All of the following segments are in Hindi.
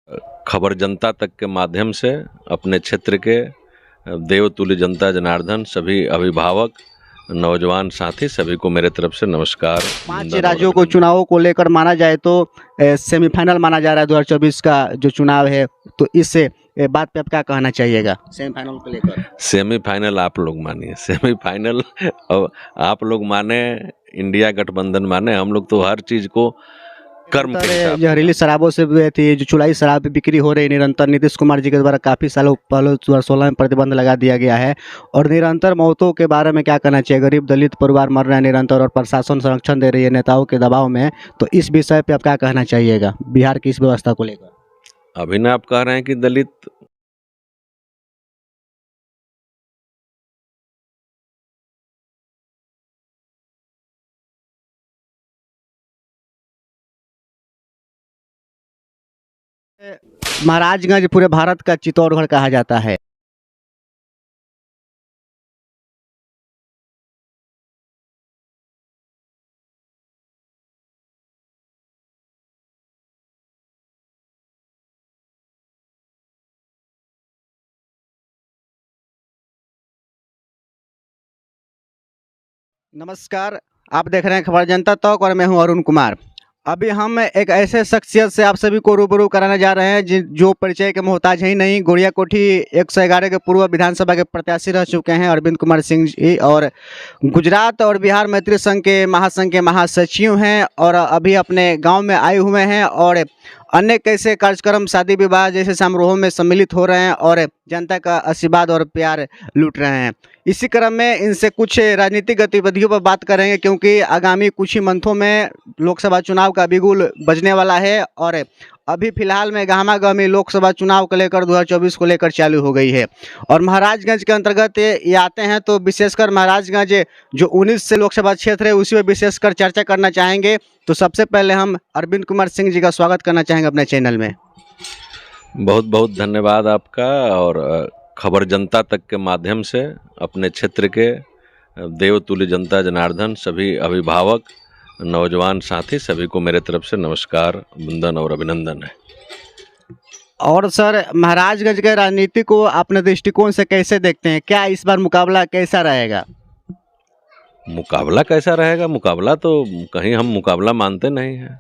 खबर जनता तक के माध्यम से अपने क्षेत्र के देवतुल्य जनता जनार्दन, सभी अभिभावक, नौजवान साथी सभी को मेरे तरफ से नमस्कार। 5 राज्यों को चुनावों को लेकर माना जाए तो सेमीफाइनल माना जा रहा है 2024 का जो चुनाव है, तो इस बात पे आप क्या कहना चाहिएगा सेमीफाइनल को लेकर? सेमीफाइनल आप लोग मानिए, सेमीफाइनल अब आप लोग माने, इंडिया गठबंधन माने, हम लोग तो हर चीज को कर्म के हिसाब से। जहरीली शराबों से भी थी, जो चुराई शराब बिक्री हो रही निरंतर, नीतीश कुमार जी के द्वारा काफ़ी सालों पहले 2016 में प्रतिबंध लगा दिया गया है। और निरंतर मौतों के बारे में क्या कहना चाहिए? गरीब दलित परिवार मर रहे हैं निरंतर और प्रशासन संरक्षण दे रही है नेताओं के दबाव में, तो इस विषय पे आप क्या कहना चाहिएगा बिहार की इस व्यवस्था को लेकर? अभी ना आप कह रहे हैं कि दलित महाराजगंज पूरे भारत का चित्तौड़गढ़ कहा जाता है। नमस्कार, आप देख रहे हैं खबर जनता तक और मैं हूं अरुण कुमार। अभी हम एक ऐसे शख्सियत से आप सभी को रूबरू कराने जा रहे हैं जो परिचय के मोहताज ही नहीं। गोड़िया कोठी 111 के पूर्व विधानसभा के प्रत्याशी रह चुके हैं अरविंद कुमार सिंह जी, और गुजरात और बिहार मैत्री संघ के महासंघ के महासचिव हैं, और अभी अपने गांव में आए हुए हैं और अनेक ऐसे कार्यक्रम, शादी विवाह जैसे समारोहों में सम्मिलित हो रहे हैं और जनता का आशीर्वाद और प्यार लूट रहे हैं। इसी क्रम में इनसे कुछ राजनीतिक गतिविधियों पर बात करेंगे, क्योंकि आगामी कुछ ही मंथों में लोकसभा चुनाव का बिगुल बजने वाला है और अभी फिलहाल में गहमागहमी लोकसभा चुनाव को लेकर 2024 को लेकर चालू हो गई है। और महाराजगंज के अंतर्गत ये आते हैं, तो विशेषकर महाराजगंज जो 19 से लोकसभा क्षेत्र है उसी में विशेषकर चर्चा करना चाहेंगे। तो सबसे पहले हम अरविंद कुमार सिंह जी का स्वागत करना चाहेंगे अपने चैनल में। बहुत बहुत धन्यवाद आपका। और खबर जनता तक के माध्यम से अपने क्षेत्र के देवतुल्य जनता जनार्दन, सभी अभिभावक, नौजवान साथी सभी को मेरे तरफ से नमस्कार, वंदन और अभिनंदन है। और सर, महाराजगंज के राजनीति को अपने दृष्टिकोण से कैसे देखते हैं? क्या इस बार मुकाबला कैसा रहेगा? मुकाबला कैसा रहेगा? मुकाबला तो कहीं हम मुकाबला मानते नहीं हैं।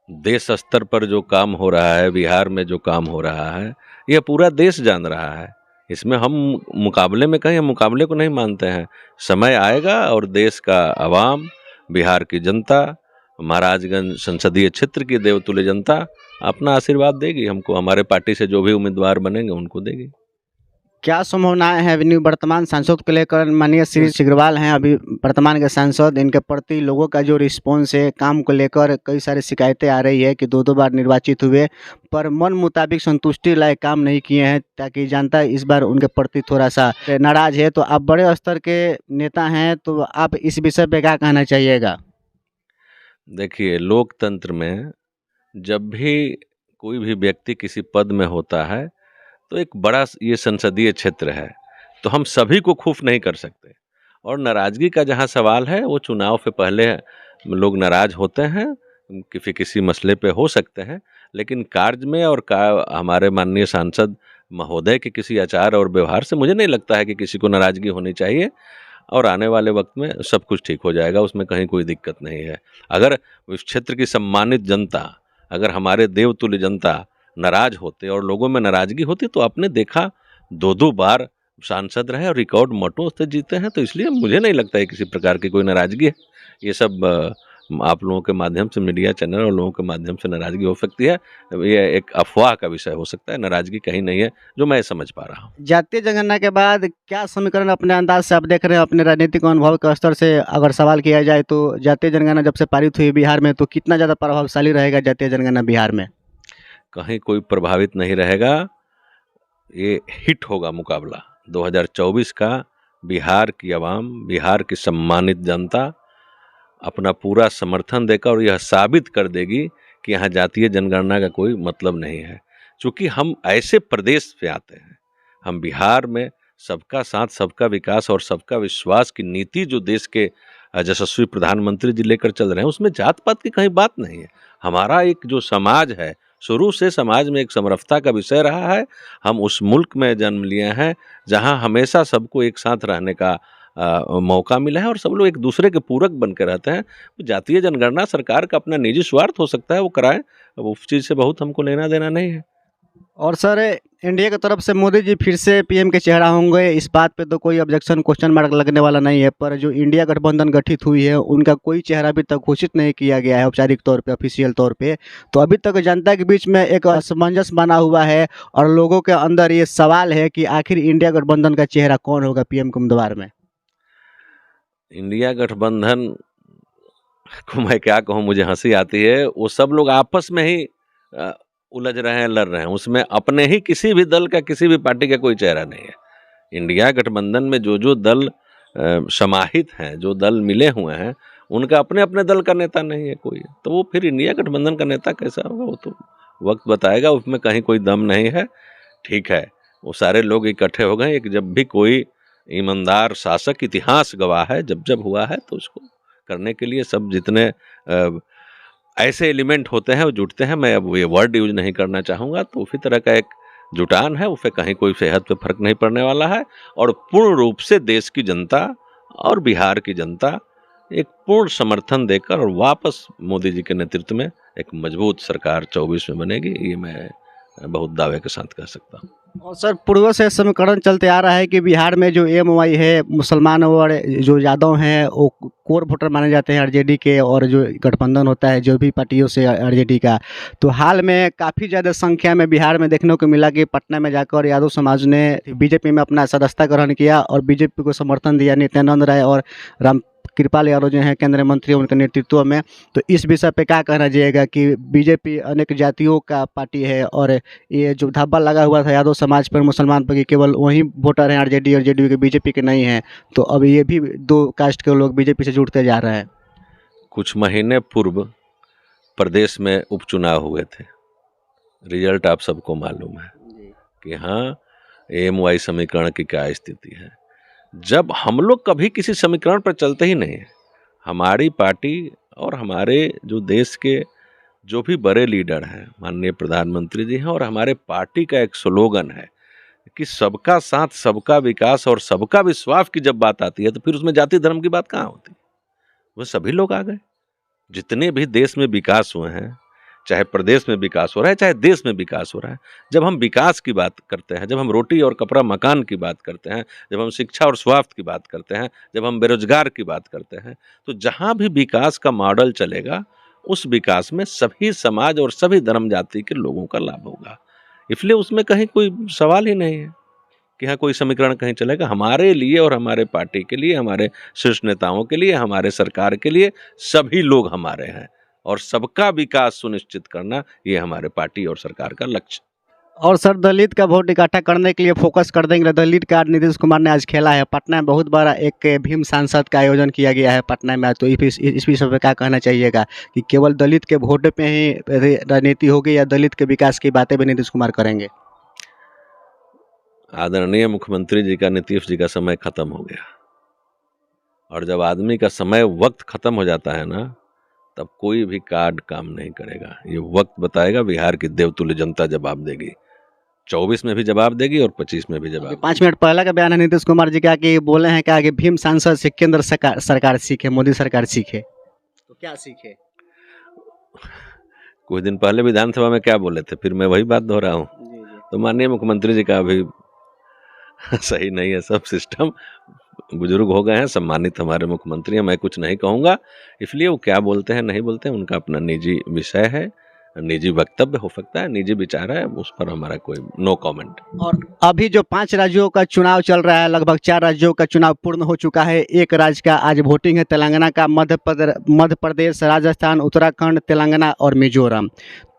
देश स्तर पर जो काम हो रहा है, बिहार में जो काम हो रहा है, यह पूरा देश जान रहा है। इसमें हम मुकाबले में कहीं हम मुकाबले को नहीं मानते हैं। समय आएगा और देश का आवाम, बिहार की जनता, महाराजगंज संसदीय क्षेत्र की देवतुल्य जनता अपना आशीर्वाद देगी हमको। हमारे पार्टी से जो भी उम्मीदवार बनेंगे उनको देगी। क्या संभावनाएं हैं वर्तमान सांसद को लेकर? माननीय श्री सिग्रीवाल हैं अभी वर्तमान के सांसद, इनके प्रति लोगों का जो रिस्पॉन्स है काम को लेकर, कई सारी शिकायतें आ रही है कि 2 बार निर्वाचित हुए पर मन मुताबिक संतुष्टि लायक काम नहीं किए हैं, ताकि जनता इस बार उनके प्रति थोड़ा सा नाराज है। तो आप बड़े स्तर के नेता हैं, तो आप इस विषय पे क्या कहना चाहिएगा? देखिए, लोकतंत्र में जब भी कोई भी व्यक्ति किसी पद में होता है तो एक बड़ा ये संसदीय क्षेत्र है, तो हम सभी को खूब नहीं कर सकते। और नाराज़गी का जहाँ सवाल है, वो चुनाव से पहले लोग नाराज़ होते हैं, किसी मसले पे हो सकते हैं, लेकिन कार्य में और हमारे माननीय सांसद महोदय के किसी आचार और व्यवहार से मुझे नहीं लगता है कि किसी को नाराज़गी होनी चाहिए। और आने वाले वक्त में सब कुछ ठीक हो जाएगा, उसमें कहीं कोई दिक्कत नहीं है। अगर उस क्षेत्र की सम्मानित जनता, अगर हमारे देवतुल्य जनता नाराज होते और लोगों में नाराजगी होती, तो आपने देखा 2 बार सांसद रहे और रिकॉर्ड मतों से जीते हैं। तो इसलिए मुझे नहीं लगता है किसी प्रकार की कोई नाराजगी है। ये सब आप लोगों के माध्यम से, मीडिया चैनल और लोगों के माध्यम से नाराजगी हो सकती है। ये एक अफवाह का विषय हो सकता है, नाराजगी कहीं नहीं है जो मैं समझ पा रहा हूँ। जातीय जनगणना के बाद क्या समीकरण अपने अंदाज से आप देख रहे हैं, अपने राजनीतिक अनुभव के स्तर से अगर सवाल किया जाए, तो जातीय जनगणना जब से पारित हुई बिहार में, तो कितना ज़्यादा प्रभावशाली रहेगा जातीय जनगणना बिहार में? कहीं कोई प्रभावित नहीं रहेगा। ये हिट होगा मुकाबला 2024 का। बिहार की आवाम, बिहार की सम्मानित जनता अपना पूरा समर्थन देकर और यह साबित कर देगी कि यहाँ जातीय जनगणना का कोई मतलब नहीं है। क्योंकि हम ऐसे प्रदेश से आते हैं, हम बिहार में सबका साथ, सबका विकास और सबका विश्वास की नीति जो देश के यशस्वी प्रधानमंत्री जी लेकर चल रहे हैं, उसमें जात पात की कहीं बात नहीं है। हमारा एक जो समाज है, शुरू से समाज में एक समरसता का विषय रहा है। हम उस मुल्क में जन्म लिए हैं जहाँ हमेशा सबको एक साथ रहने का मौका मिला है और सब लोग एक दूसरे के पूरक बन के रहते हैं। जातीय जनगणना सरकार का अपना निजी स्वार्थ हो सकता है, वो कराएं, अब उस चीज़ से बहुत हमको लेना देना नहीं है। और सर, इंडिया की तरफ से मोदी जी फिर से पीएम के चेहरा होंगे, इस बात पे तो कोई ऑब्जेक्शन क्वेश्चन मार्क लगने वाला नहीं है। पर जो इंडिया गठबंधन गठित हुई है उनका कोई चेहरा अभी तक घोषित नहीं किया गया है औपचारिक तौर पे, ऑफिशियल तौर पे। तो अभी तक जनता के बीच में एक असमंजस बना हुआ है और लोगों के अंदर ये सवाल है कि आखिर इंडिया गठबंधन का चेहरा कौन होगा पीएम के उम्मीदवार में। इंडिया गठबंधन को मैं क्या कहूँ, मुझे हंसी आती है। वो सब लोग आपस में ही उलझ रहे हैं, लड़ रहे हैं, उसमें अपने ही किसी भी दल का, किसी भी पार्टी का कोई चेहरा नहीं है। इंडिया गठबंधन में जो जो दल समाहित हैं, जो दल मिले हुए हैं, उनका अपने अपने दल का नेता नहीं है कोई। तो वो फिर इंडिया गठबंधन का नेता कैसा होगा, वो तो वक्त बताएगा। उसमें कहीं कोई दम नहीं है। ठीक है, वो सारे लोग इकट्ठे हो गए। एक जब भी कोई ईमानदार शासक, इतिहास गवाह है, जब जब हुआ है तो उसको करने के लिए सब जितने ऐसे एलिमेंट होते हैं वो जुटते हैं। मैं अब ये वर्ड यूज नहीं करना चाहूँगा। तो उसी तरह का एक जुटान है, उससे कहीं कोई सेहत पे फर्क नहीं पड़ने वाला है। और पूर्ण रूप से देश की जनता और बिहार की जनता एक पूर्ण समर्थन देकर और वापस मोदी जी के नेतृत्व में एक मजबूत सरकार 24 में बनेगी, ये मैं बहुत दावे के साथ कह सकता हूँ। और सर, पूर्व से समीकरण चलते आ रहा है कि बिहार में जो एमवाई है, मुसलमान और जो यादव हैं वो कोर वोटर माने जाते हैं आरजेडी के, और जो गठबंधन होता है जो भी पार्टियों से आरजेडी का, तो हाल में काफ़ी ज़्यादा संख्या में बिहार में देखने को मिला कि पटना में जाकर यादव समाज ने बीजेपी में अपना सदस्यता ग्रहण किया और बीजेपी को समर्थन दिया। नित्यानंद राय और राम कृपाल यादव जो हैं केंद्रीय मंत्री, उनके नेतृत्व में। तो इस विषय पे क्या कहना चाहिएगा कि बीजेपी अनेक जातियों का पार्टी है और ये जो धब्बा लगा हुआ था यादव समाज पर, मुसलमान पर, कि केवल वही वोटर हैं आरजेडी और जेडीयू के, बीजेपी के नहीं हैं, तो अब ये भी दो कास्ट के लोग बीजेपी से जुड़ते जा रहे हैं। कुछ महीने पूर्व प्रदेश में उपचुनाव हुए थे। रिजल्ट आप सबको मालूम है कि हाँ, एमवाई समीकरण की क्या स्थिति है। जब हम लोग कभी किसी समीकरण पर चलते ही नहीं है। हमारी पार्टी और हमारे जो देश के जो भी बड़े लीडर हैं, माननीय प्रधानमंत्री जी हैं, और हमारे पार्टी का एक स्लोगन है कि सबका साथ, सबका विकास और सबका विश्वास की जब बात आती है तो फिर उसमें जाति धर्म की बात कहाँ होती है। वो सभी लोग आ गए। जितने भी देश में विकास हुए हैं, चाहे प्रदेश में विकास हो रहा है, चाहे देश में विकास हो रहा है, जब हम विकास की बात करते हैं, जब हम रोटी और कपड़ा मकान की बात करते हैं, जब हम शिक्षा और स्वास्थ्य की बात करते हैं, जब हम बेरोजगार की बात करते हैं, तो जहाँ भी विकास का मॉडल चलेगा उस विकास में सभी समाज और सभी धर्म जाति के लोगों का लाभ होगा। इसलिए उसमें कहीं कोई सवाल ही नहीं है कि हाँ कोई समीकरण कहीं चलेगा। हमारे लिए और हमारे पार्टी के लिए, हमारे शीर्ष नेताओं के लिए, हमारे सरकार के लिए सभी लोग हमारे हैं और सबका विकास सुनिश्चित करना ये हमारे पार्टी और सरकार का लक्ष्य। और सर, दलित का वोट इकट्ठा करने के लिए फोकस कर देंगे। दलित कार्ड नीतीश कुमार ने आज खेला है पटना में, बहुत बड़ा एक भीम सांसद का आयोजन किया गया है पटना में। तो इस विषय पर क्या कहना चाहिएगा कि केवल दलित के वोट पे ही राजनीति होगी या दलित के विकास की बातें भी नीतीश कुमार करेंगे? आदरणीय मुख्यमंत्री जी का, नीतीश जी का समय खत्म हो गया। और जब आदमी का समय, वक्त खत्म हो जाता है ना, तब कोई भी कार्ड काम नहीं करेगा। ये वक्त बताएगा। बिहार की देवतुल्य जनता जवाब देगी। 24 में भी जवाब देगी और 25 में भी जवाब। 5 मिनट पहले का बयान है नीतीश कुमार जी का कि बोले हैं क्या कि भीम सांसद से केंद्र सरकार सीखे, मोदी सरकार सीखे। तो क्या सीखे? कुछ दिन पहले विधानसभा में क्या बोले थे, फिर मैं वही बात दोहरा हूँ। तो माननीय मुख्यमंत्री जी का अभी सही नहीं है सब सिस्टम। बुजुर्ग हो गए हैं, सम्मानित हमारे मुख्यमंत्री हैं, मैं कुछ नहीं कहूँगा। इसलिए वो क्या बोलते हैं नहीं बोलते हैं उनका अपना निजी विषय है, निजी वक्तव्य हो सकता है, निजी विचार है, उस पर हमारा कोई नो कमेंट। और अभी जो 5 राज्यों का चुनाव चल रहा है, लगभग 4 राज्यों का चुनाव पूर्ण हो चुका है। एक राज्य का आज वोटिंग है, तेलंगाना का, मध्य प्रदेश, राजस्थान, उत्तराखंड, तेलंगाना और मिजोरम।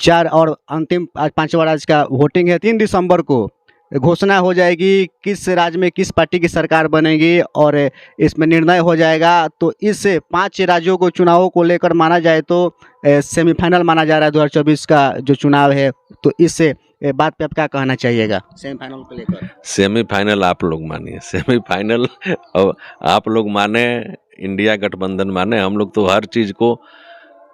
4 और अंतिम आज 5वां राज्य का वोटिंग है। 3 दिसंबर को घोषणा हो जाएगी किस राज्य में किस पार्टी की सरकार बनेगी और इसमें निर्णय हो जाएगा। तो इस 5 राज्यों को चुनावों को लेकर माना जाए तो सेमीफाइनल माना जा रहा है 2024 का जो चुनाव है। तो इस बात पे आप क्या कहना चाहिएगा सेमीफाइनल को लेकर? सेमीफाइनल आप लोग मानिए, सेमीफाइनल अब आप लोग माने, इंडिया गठबंधन माने, हम लोग तो हर चीज़ को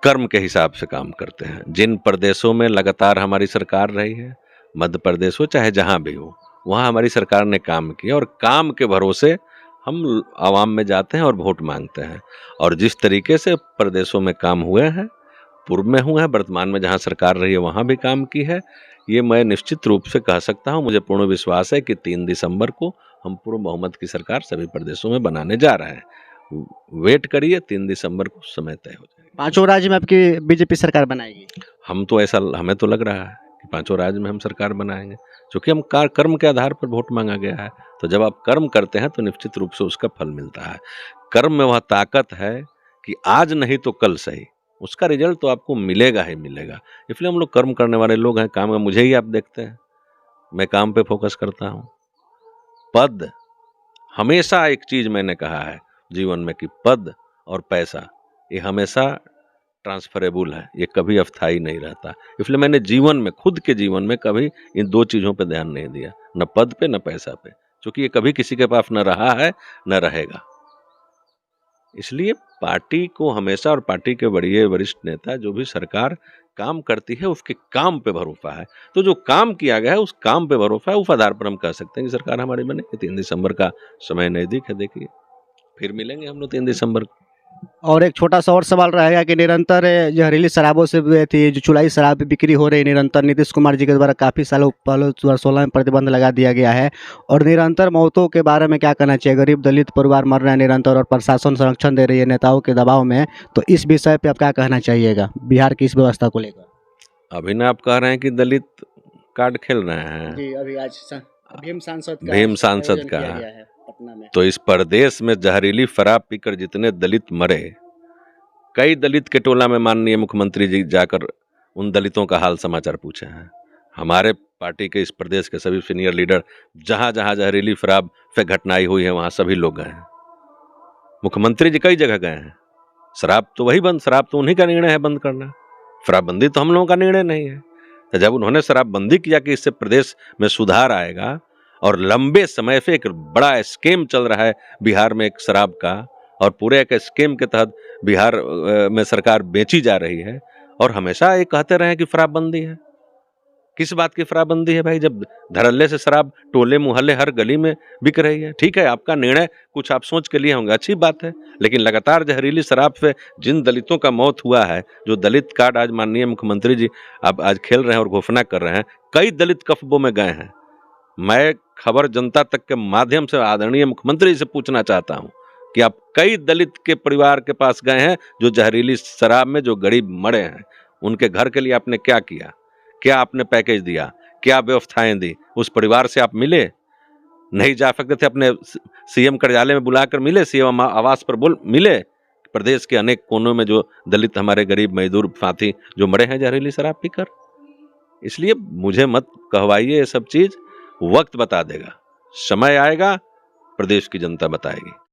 कर्म के हिसाब से काम करते हैं। जिन प्रदेशों में लगातार हमारी सरकार रही है, मध्य प्रदेश हो चाहे जहाँ भी हो, वहाँ हमारी सरकार ने काम किया और काम के भरोसे हम आवाम में जाते हैं और वोट मांगते हैं। और जिस तरीके से प्रदेशों में काम हुए हैं, पूर्व में हुए हैं, वर्तमान में जहाँ सरकार रही है वहाँ भी काम की है, ये मैं निश्चित रूप से कह सकता हूँ। मुझे पूर्ण विश्वास है कि 3 दिसंबर को हम पूर्ण बहुमत की सरकार सभी प्रदेशों में बनाने जा रहे हैं। वेट करिए, 3 दिसंबर को समय तय हो जाएगा। पांचों राज्य में आपकी बीजेपी सरकार बनाएगी? हमें तो लग रहा है कि पांचों राज्य में हम सरकार बनाएंगे, क्योंकि हम कर्म के आधार पर वोट मांगा गया है। तो जब आप कर्म करते हैं तो निश्चित रूप से उसका फल मिलता है। कर्म में वह ताकत है कि आज नहीं तो कल सही, उसका रिजल्ट तो आपको मिलेगा ही मिलेगा। इसलिए हम लोग कर्म करने वाले लोग हैं। काम में मुझे ही आप देखते हैं, मैं काम पे फोकस करता हूँ। पद, हमेशा एक चीज मैंने कहा है जीवन में कि पद और पैसा ये हमेशा ट्रांसफरेबल है, ये कभी अस्थायी नहीं रहता। इसलिए मैंने जीवन में, खुद के जीवन में कभी इन 2 चीज़ों पे ध्यान नहीं दिया, न पद पे न पैसा पे, क्योंकि ये कभी किसी के पास न रहा है न रहेगा। इसलिए पार्टी को हमेशा, और पार्टी के बड़े वरिष्ठ नेता जो भी सरकार काम करती है उसके काम पे भरोसा है। तो जो काम किया गया है उस काम पे भरोसा है, उस आधार पर हम कह सकते हैं कि सरकार हमारी बनेगी। 3 दिसंबर का समय नज़दीक है, देखिए फिर मिलेंगे हम लोग 3 दिसंबर को। और एक छोटा सा और सवाल रहेगा कि निरंतर जहरीली शराबों से भी थी, जो चुलाई शराब बिक्री हो रही निरंतर, नीतीश कुमार जी के द्वारा काफ़ी सालों पहले 2016 में प्रतिबंध लगा दिया गया है, और निरंतर मौतों के बारे में क्या कहना चाहिए? गरीब दलित परिवार मर रहे हैं निरंतर और प्रशासन संरक्षण दे रही है नेताओं के दबाव में, तो इस विषय पे आप क्या कहना चाहिएगा बिहार की इस व्यवस्था को लेकर? अभी ना आप कह रहे हैं कि दलित कार्ड खेल रहे हैं जी, अभी आज भीम सांसद का पटना में। तो इस प्रदेश में जहरीली शराब पीकर जितने दलित मरे, कई दलित के टोला में माननीय मुख्यमंत्री जी जाकर उन दलितों का हाल समाचार पूछे हैं। हमारे पार्टी के इस प्रदेश के सभी सीनियर लीडर जहां जहां जहरीली शराब से घटनाएं हुई है वहां सभी लोग गए हैं। मुख्यमंत्री जी कई जगह गए हैं। शराब तो उन्हीं का निर्णय है बंद करना, शराबबंदी तो हम लोगों का निर्णय नहीं है। तो जब उन्होंने शराबबंदी किया कि इससे प्रदेश में सुधार आएगा, और लंबे समय से एक बड़ा स्कीम चल रहा है बिहार में एक शराब का, और पूरे एक स्कीम के तहत बिहार में सरकार बेची जा रही है, और हमेशा ये कहते रहे कि शराबबंदी है। किस बात की शराबबंदी है भाई, जब धड़ल्ले से शराब टोले मोहल्ले हर गली में बिक रही है? ठीक है, आपका निर्णय कुछ आप सोच के लिए होंगे, अच्छी बात है, लेकिन लगातार जहरीली शराब से जिन दलितों का मौत हुआ है, जो दलित कार्ड आज माननीय मुख्यमंत्री जी अब आज खेल रहे हैं और घोषणा कर रहे हैं, कई दलित कस्बों में गए हैं। मैं खबर जनता तक के माध्यम से आदरणीय मुख्यमंत्री से पूछना चाहता हूं कि आप कई दलित के परिवार के पास गए हैं जो जहरीली शराब में जो गरीब मरे हैं, उनके घर के लिए आपने क्या किया? क्या आपने पैकेज दिया? क्या व्यवस्थाएं दी? उस परिवार से आप मिले? नहीं जा सकते थे, अपने सीएम कार्यालय में बुलाकर मिले, सीएम आवास पर मिले? प्रदेश के अनेक कोनों में जो दलित हमारे गरीब मजदूर साथी जो मरे हैं जहरीली शराब पीकर। इसलिए मुझे मत कहवाइए ये सब चीज, वक्त बता देगा, समय आएगा, प्रदेश की जनता बताएगी।